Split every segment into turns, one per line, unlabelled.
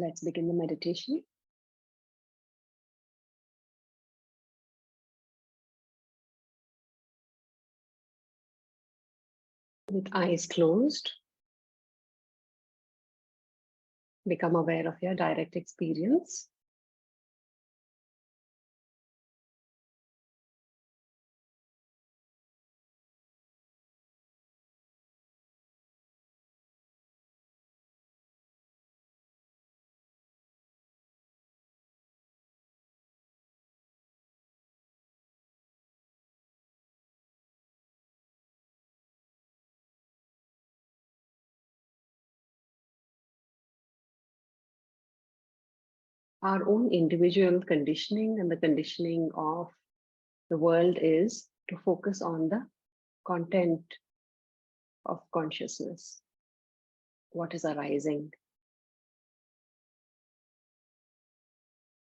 Let's begin the meditation. With eyes closed, become aware of your direct experience. Our own individual conditioning and the conditioning of the world is to focus on the content of consciousness, what is arising.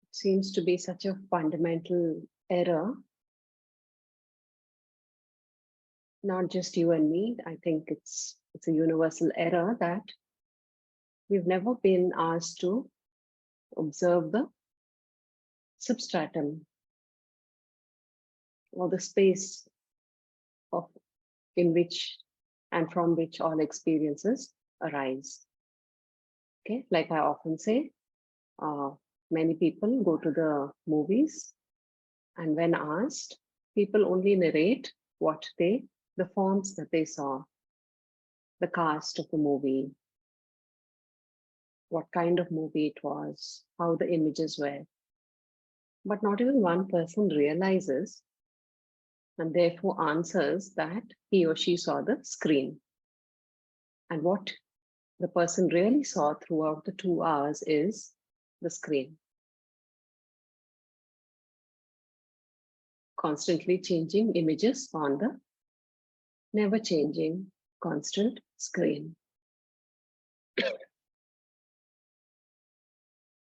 It seems to be such a fundamental error, not just you and me. I think it's a universal error that we've never been asked to observe the substratum or the space of in which and from which all experiences arise. Okay, like I often say, many people go to the movies, and when asked, people only narrate the forms that they saw, the cast of the movie, what kind of movie it was, how the images were. But not even one person realizes and therefore answers that he or she saw the screen. And what the person really saw throughout the 2 hours is the screen. Constantly changing images on the never changing constant screen.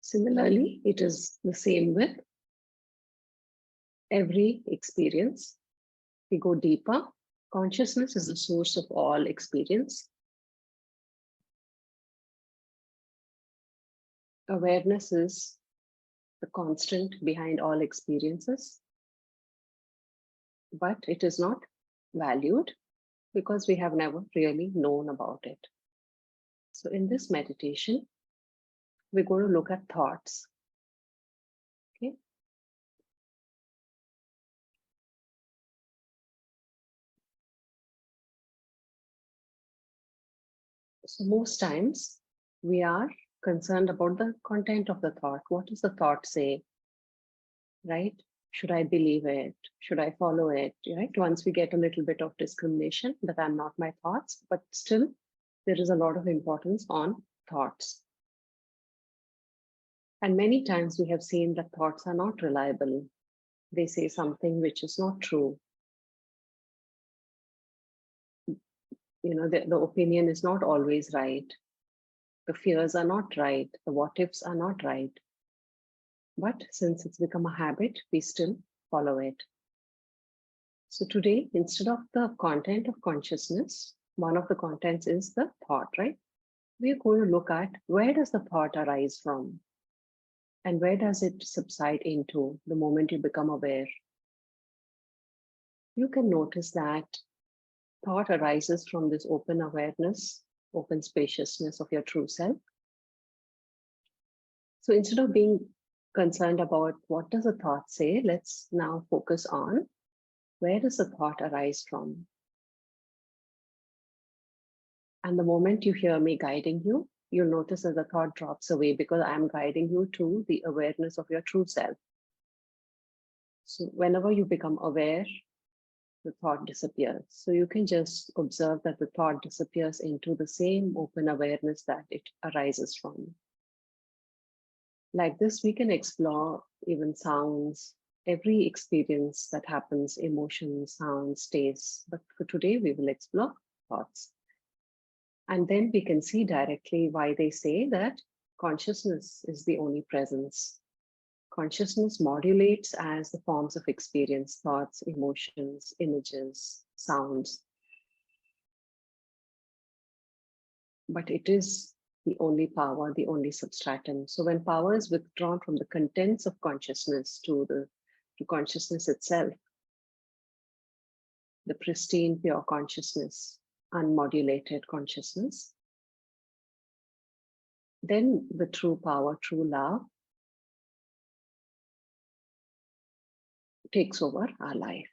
Similarly, it is the same with every experience. We go deeper. Consciousness is the source of all experience. Awareness is the constant behind all experiences, but it is not valued because we have never really known about it. So in this meditation, we're going to look at thoughts. Okay. So most times we are concerned about the content of the thought. What does the thought say? Right? Should I believe it? Should I follow it? Right? Once we get a little bit of discrimination that I'm not my thoughts, but still there is a lot of importance on thoughts. And many times we have seen that thoughts are not reliable. They say something which is not true. You know, the opinion is not always right. The fears are not right. The what ifs are not right. But since it's become a habit, we still follow it. So today, instead of the content of consciousness, one of the contents is the thought, right? We're going to look at where does the thought arise from? And where does it subside into the moment you become aware? You can notice that thought arises from this open awareness, open spaciousness of your true self. So instead of being concerned about what does a thought say, let's now focus on where does the thought arise from? And the moment you hear me guiding you, you'll notice that the thought drops away because I'm guiding you to the awareness of your true self. So whenever you become aware, the thought disappears. So you can just observe that the thought disappears into the same open awareness that it arises from. Like this, we can explore even sounds, every experience that happens, emotions, sounds, tastes. But for today, we will explore thoughts. And then we can see directly why they say that consciousness is the only presence. Consciousness modulates as the forms of experience, thoughts, emotions, images, sounds. But it is the only power, the only substratum. So when power is withdrawn from the contents of consciousness to consciousness itself, the pristine, pure consciousness, unmodulated consciousness, then the true power, true love takes over our life.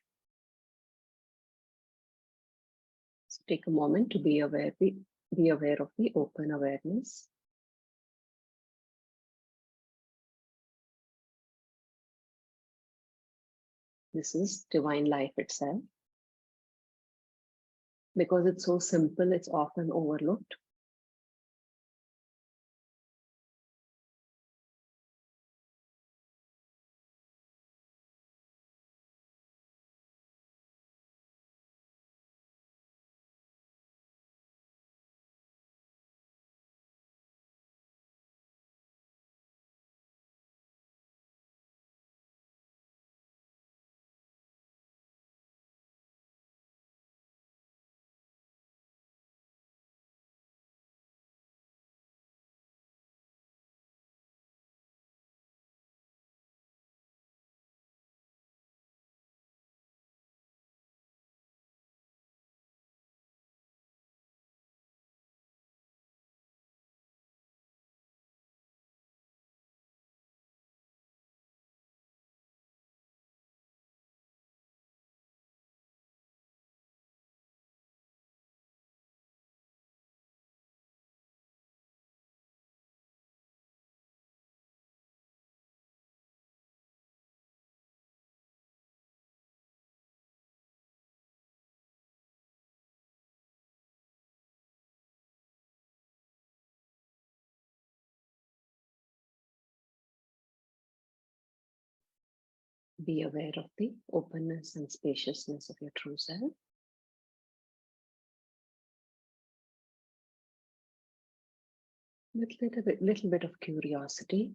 So take a moment to be aware, be aware of the open awareness. This is divine life itself. Because it's so simple, it's often overlooked. Be aware of the openness and spaciousness of your true self. With little bit of curiosity,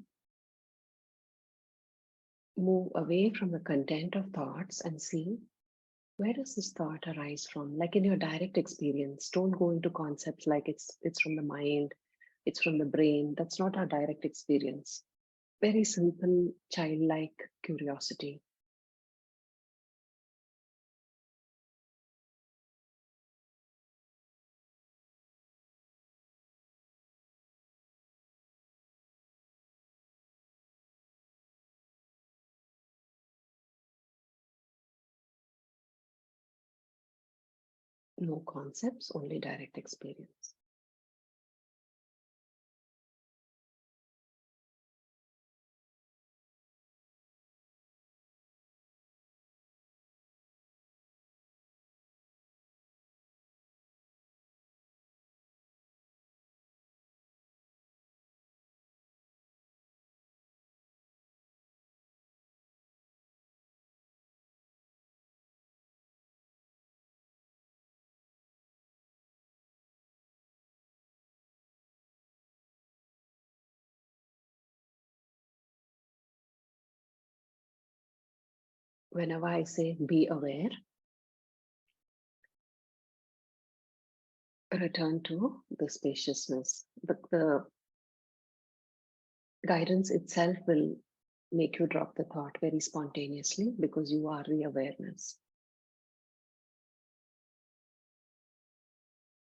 move away from the content of thoughts and see where does this thought arise from? Like in your direct experience, don't go into concepts like it's from the mind, it's from the brain. That's not our direct experience. Very simple, childlike curiosity. No concepts, only direct experience. Whenever I say be aware, return to the spaciousness. The guidance itself will make you drop the thought very spontaneously because you are the awareness.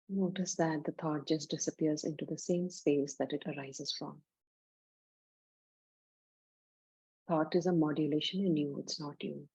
Notice that the thought just disappears into the same space that it arises from. Thought is a modulation in you, it's not you.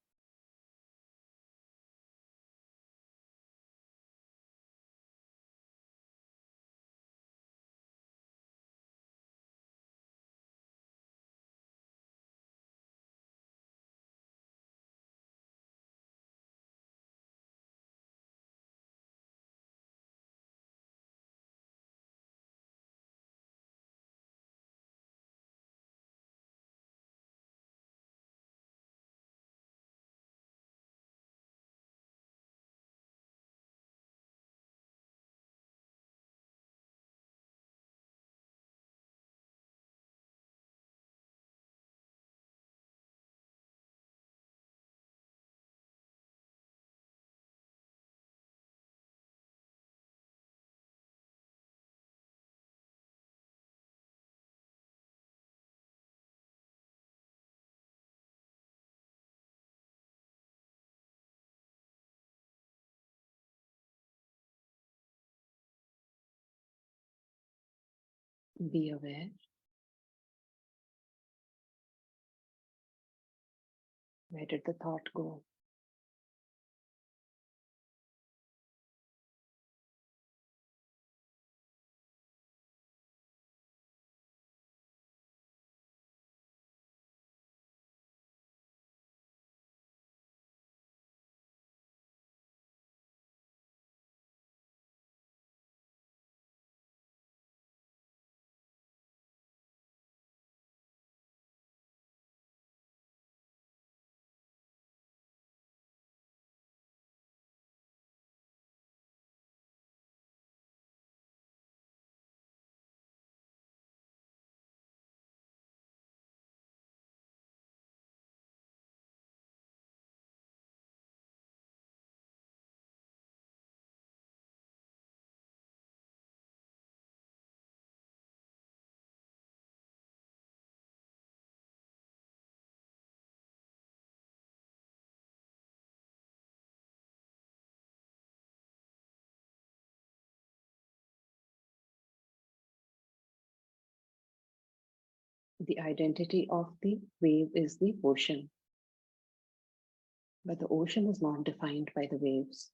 Be aware. Where did the thought go? The identity of the wave is the ocean, but the ocean is not defined by the waves.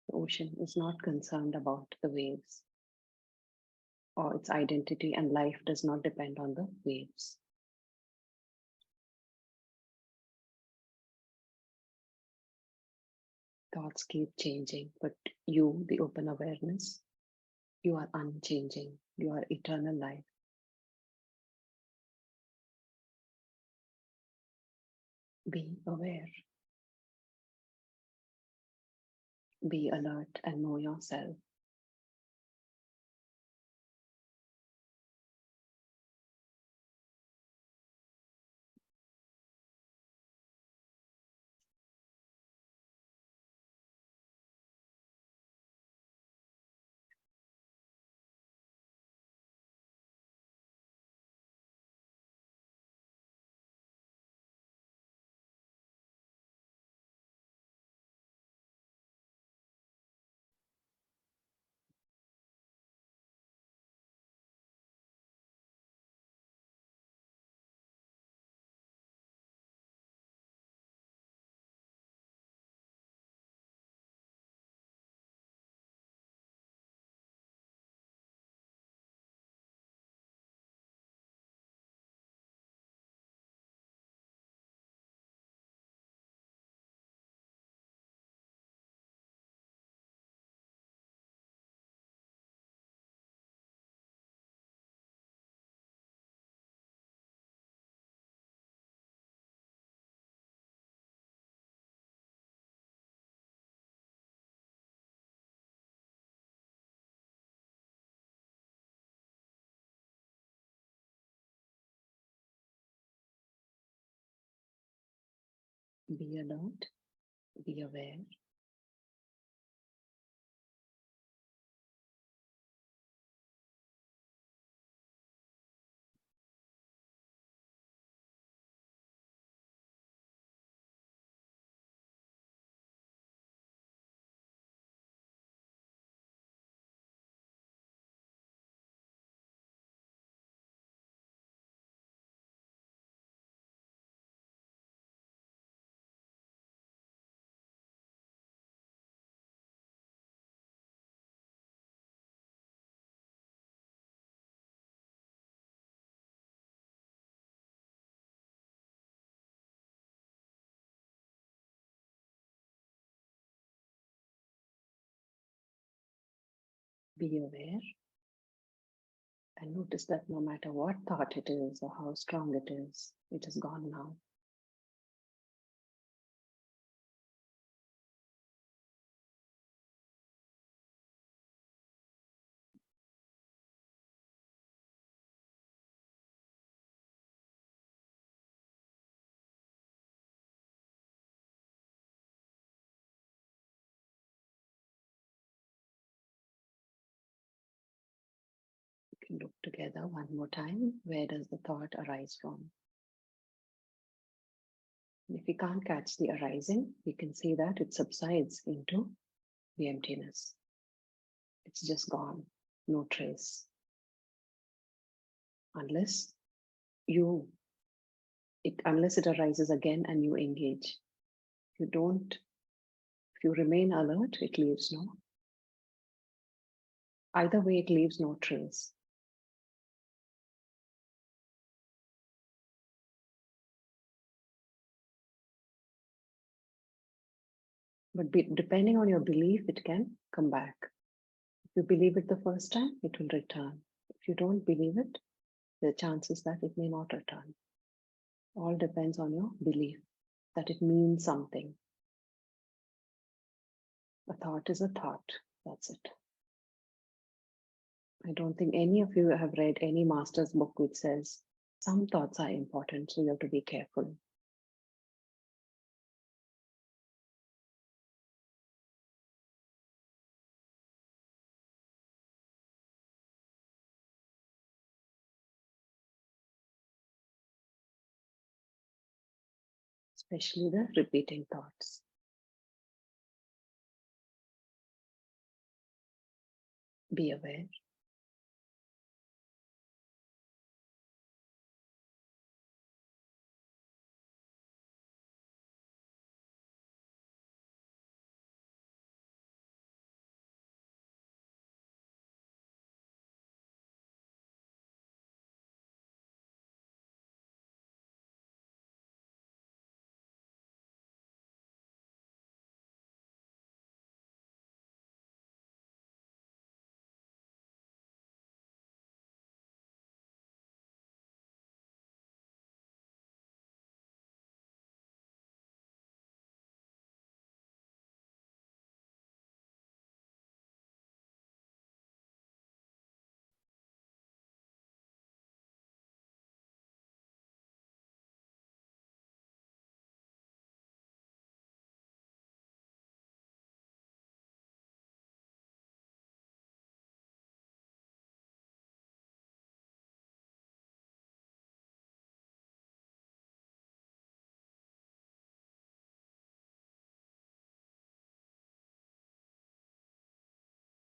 The ocean is not concerned about the waves, or its identity and life does not depend on the waves. Thoughts keep changing, but you, the open awareness, you are unchanging. You are eternal life. Be aware, be alert, and know yourself. Be alert, be aware, be aware, and notice that no matter what thought it is or how strong it is gone now. You can look together one more time. Where does the thought arise from? If we can't catch the arising, we can see that it subsides into the emptiness. It's just gone, no trace. unless you unless it arises again and you engage. If you don't, if you remain alert, it leaves no. Either way, it leaves no trace. But depending on your belief, it can come back. If you believe it the first time, it will return. If you don't believe it, there are chances that it may not return. All depends on your belief that it means something. A thought is a thought. That's it. I don't think any of you have read any master's book which says some thoughts are important, so you have to be careful. Especially the repeating thoughts. Be aware.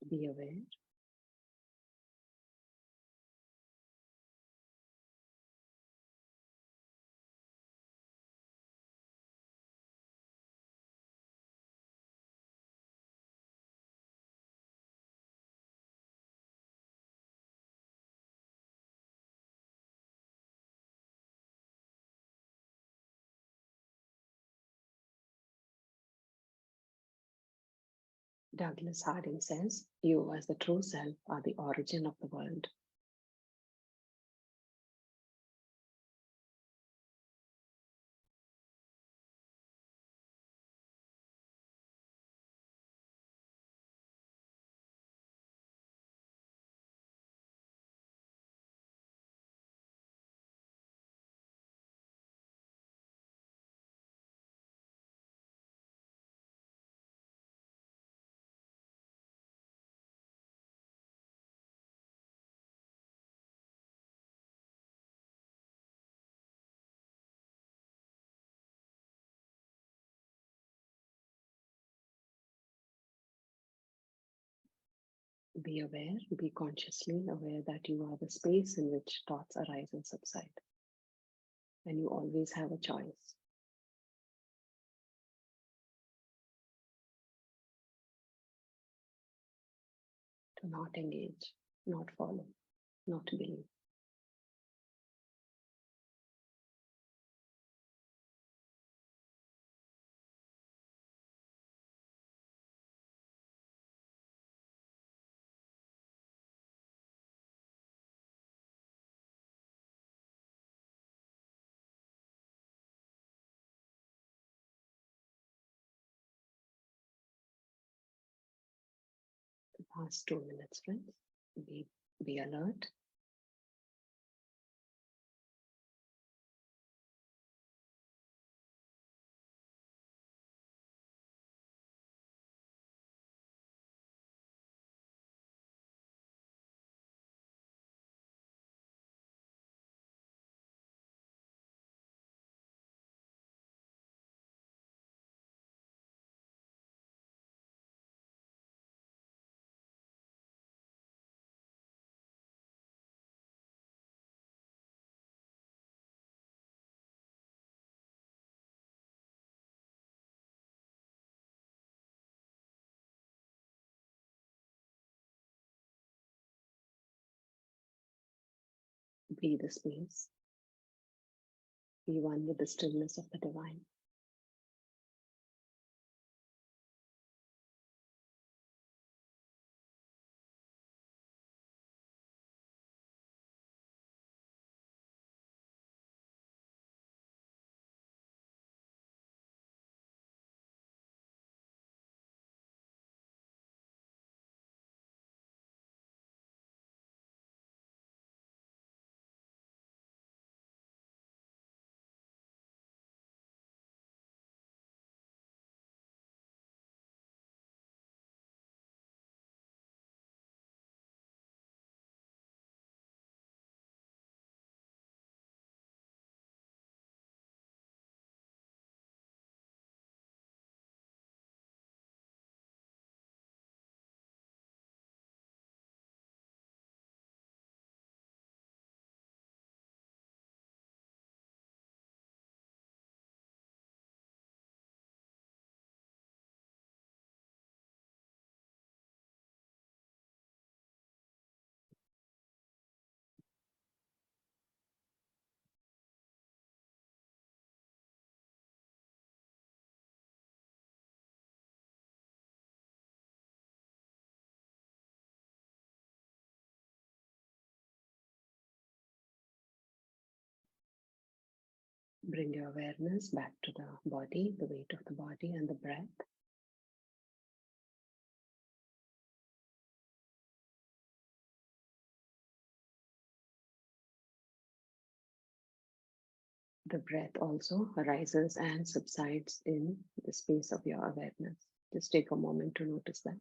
Be aware. Douglas Harding says, you as the true self are the origin of the world. Be aware, be consciously aware that you are the space in which thoughts arise and subside. And you always have a choice. To not engage, not follow, not believe. The past 2 minutes, friends. Be alert. Be the space. Be one with the stillness of the divine. Bring your awareness back to the body, the weight of the body and the breath. The breath also arises and subsides in the space of your awareness. Just take a moment to notice that.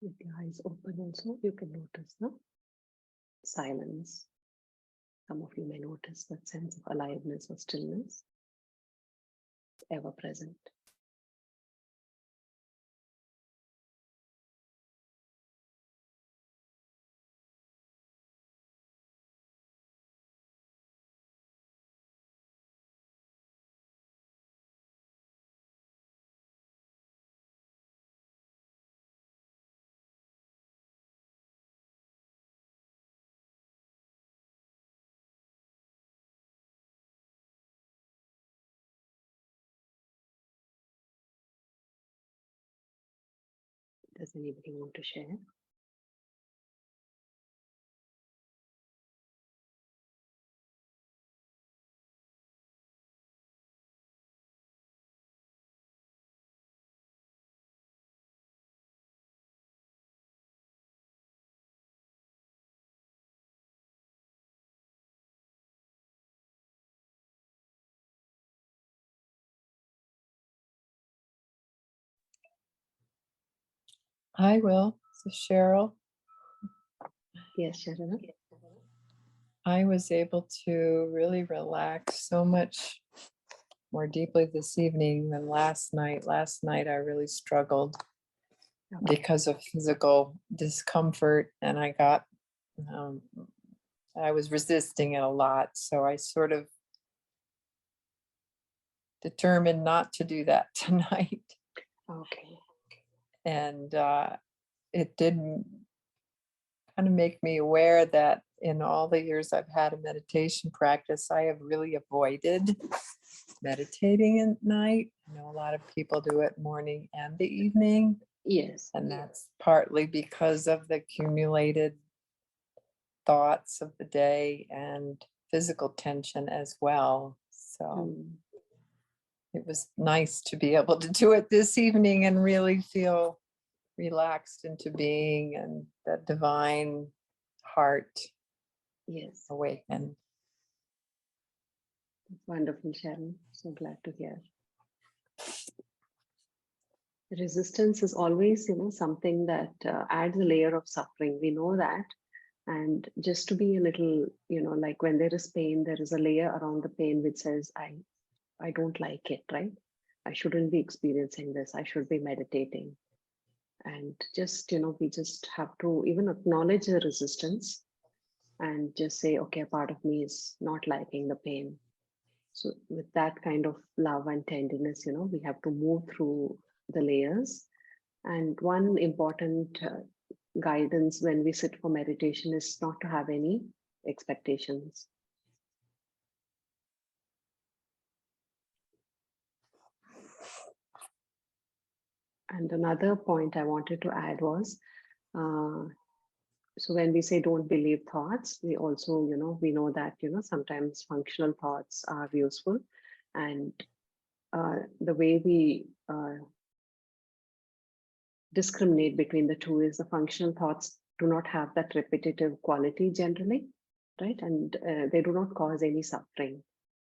With your eyes open also, you can notice the silence. Some of you may notice that sense of aliveness or stillness, ever present. Does anybody want to share?
I will. So Cheryl,
Yes, Sharana.
I was able to really relax so much more deeply this evening than last night. Last night I really struggled because of physical discomfort, and I was resisting it a lot. So I sort of determined not to do that tonight.
Okay.
And it didn't kind of make me aware that in all the years I've had a meditation practice, I have really avoided meditating at night. I know a lot of people do it morning and the evening.
Yes.
And that's partly because of the accumulated thoughts of the day and physical tension as well. So
Mm.
it was nice to be able to do it this evening and really feel relaxed into being and that divine heart
Yes.
awaken.
Wonderful, Sharon. So glad to hear. Resistance is always, something that adds a layer of suffering. We know that. And just to be a little, like when there is pain, there is a layer around the pain which says, I don't like it, right? I shouldn't be experiencing this. I should be meditating. And just, we just have to even acknowledge the resistance and just say, okay, a part of me is not liking the pain. So with that kind of love and tenderness, we have to move through the layers. And one important guidance when we sit for meditation is not to have any expectations. And another point I wanted to add was, so when we say don't believe thoughts, we also, we know that, sometimes functional thoughts are useful. And the way we discriminate between the two is the functional thoughts do not have that repetitive quality generally, right? And they do not cause any suffering.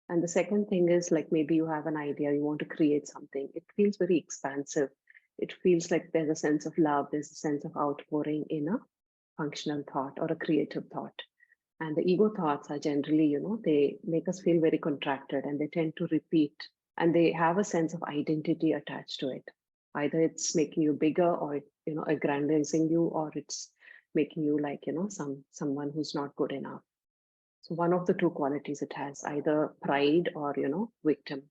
And the second thing is like maybe you have an idea, you want to create something. It feels very expansive. It feels like there's a sense of love, there's a sense of outpouring in a functional thought or a creative thought. And the ego thoughts are generally, they make us feel very contracted and they tend to repeat and they have a sense of identity attached to it. Either it's making you bigger or, aggrandizing you, or it's making you like, someone who's not good enough. So one of the two qualities it has, either pride or, victim.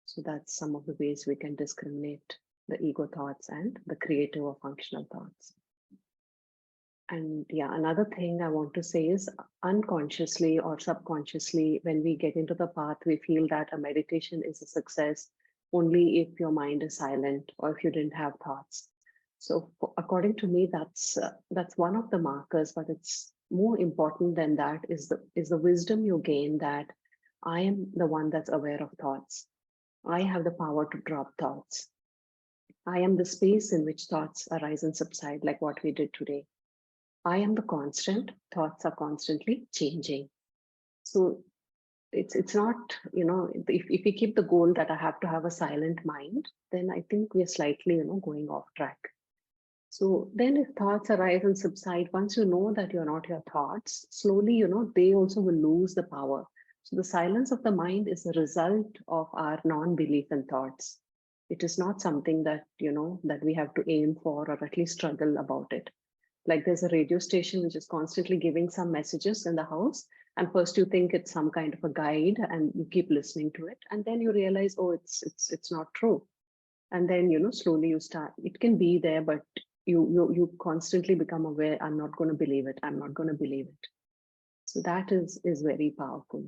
So that's some of the ways we can discriminate the ego thoughts and the creative or functional thoughts. And yeah, another thing I want to say is unconsciously or subconsciously, when we get into the path, we feel that a meditation is a success only if your mind is silent or if you didn't have thoughts. So according to me, that's one of the markers, but it's more important than that is the wisdom you gain that I am the one that's aware of thoughts. I have the power to drop thoughts. I am the space in which thoughts arise and subside, like what we did today. I am the constant, thoughts are constantly changing. So it's not, if we keep the goal that I have to have a silent mind, then I think we're slightly, going off track. So then if thoughts arise and subside, once you know that you're not your thoughts, slowly, they also will lose the power. So the silence of the mind is a result of our non-belief in thoughts. It is not something that, that we have to aim for or at least struggle about it. Like there's a radio station which is constantly giving some messages in the house, and first you think it's some kind of a guide and you keep listening to it, and then you realize, oh, it's not true. And then slowly you start, it can be there, but you constantly become aware, I'm not going to believe it, I'm not going to believe it. So that is very powerful.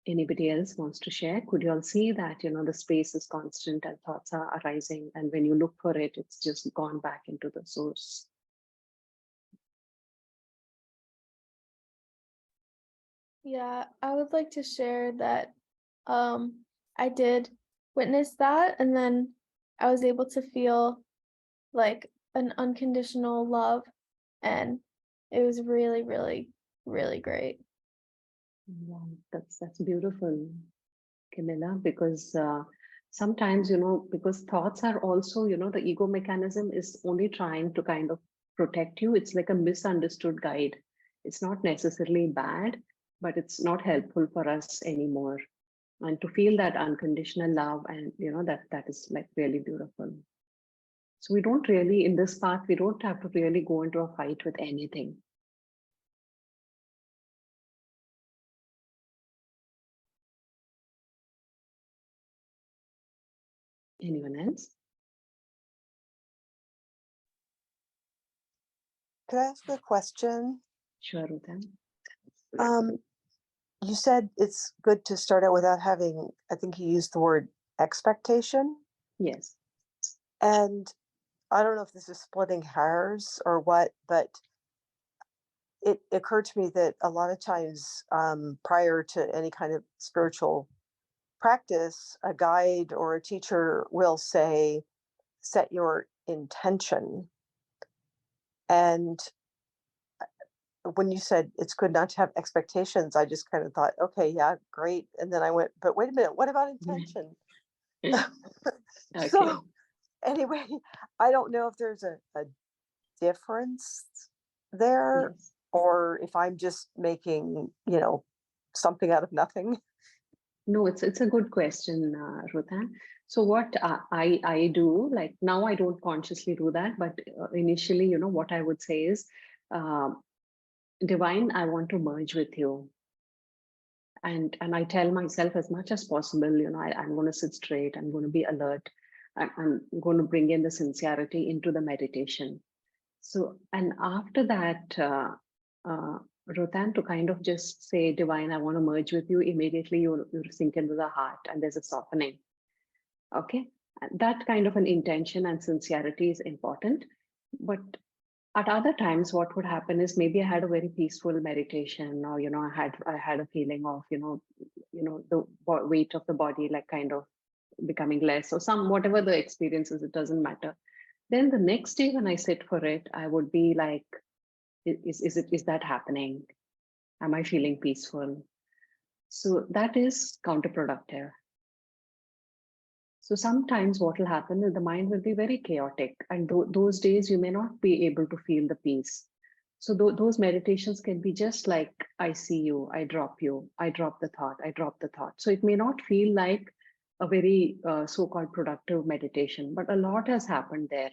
Anybody else wants to share? Could you all see that the space is constant and thoughts are arising, and when you look for it, it's just gone back into the source?
Yeah, I would like to share that I did witness that, and then I was able to feel like an unconditional love, and it was really, really, really great.
Wow, that's beautiful, Camilla, because sometimes, because thoughts are also, the ego mechanism is only trying to kind of protect you. It's like a misunderstood guide. It's not necessarily bad, but it's not helpful for us anymore. And to feel that unconditional love, and that is like really beautiful. So we don't really, in this path, we don't have to really go into a fight with anything. Anyone else?
Could I ask a question?
Sure, Rutan.
You said it's good to start out without having, I think you used the word expectation.
Yes.
And I don't know if this is splitting hairs or what, but it occurred to me that a lot of times prior to any kind of spiritual practice, a guide or a teacher will say, set your intention. And when you said it's good not to have expectations, I just kind of thought, okay, yeah, great. And then I went, but wait a minute, what about intention?
Okay.
So anyway, I don't know if there's a difference there,
Yes.
or if I'm just making, something out of nothing.
No, it's a good question, Ruthan. So what I do, like now I don't consciously do that, but initially, what I would say is, Divine, I want to merge with you. And I tell myself as much as possible, I'm going to sit straight, I'm going to be alert, I'm going to bring in the sincerity into the meditation. So, and after that, Rotan, to kind of just say, Divine, I want to merge with you, immediately you sink into the heart and there's a softening. Okay. And that kind of an intention and sincerity is important. But at other times, what would happen is maybe I had a very peaceful meditation, or I had a feeling of the weight of the body like kind of becoming less, or some whatever the experiences, it doesn't matter. Then the next day when I sit for it, I would be like, is that happening? Am I feeling peaceful? So that is counterproductive. So sometimes what will happen is the mind will be very chaotic, and those days you may not be able to feel the peace. So those meditations can be just like, I see you, I drop you, I drop the thought, I drop the thought. So it may not feel like a very so-called productive meditation, but a lot has happened there.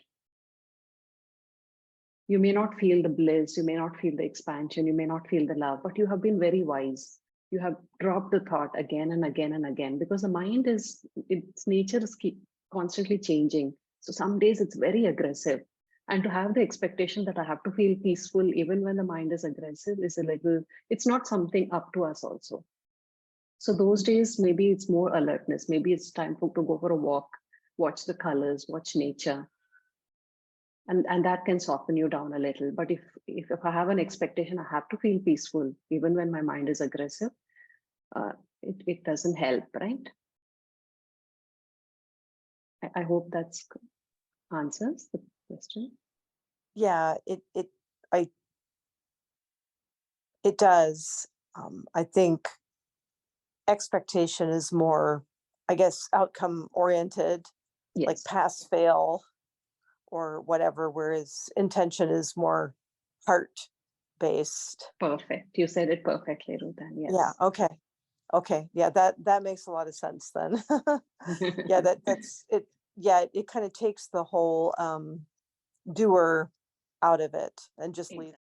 You may not feel the bliss, you may not feel the expansion, you may not feel the love, but you have been very wise. You have dropped the thought again and again and again, because the mind its nature is constantly changing. So some days it's very aggressive. And to have the expectation that I have to feel peaceful even when the mind is aggressive is it's not something up to us also. So those days, maybe it's more alertness. Maybe it's time to go for a walk, watch the colors, watch nature. And that can soften you down a little. But if I have an expectation, I have to feel peaceful even when my mind is aggressive, it doesn't help, right? I hope that's answers the question.
Yeah, it does. I think expectation is more, I guess, outcome oriented, like
Yes,
pass fail or whatever, whereas intention is more heart based.
perfect. You said it perfectly, Ruthan.
Yeah,
Yes.
okay, yeah, that makes a lot of sense then. Yeah, that's it. Yeah, it kind of takes the whole doer out of it and just leaves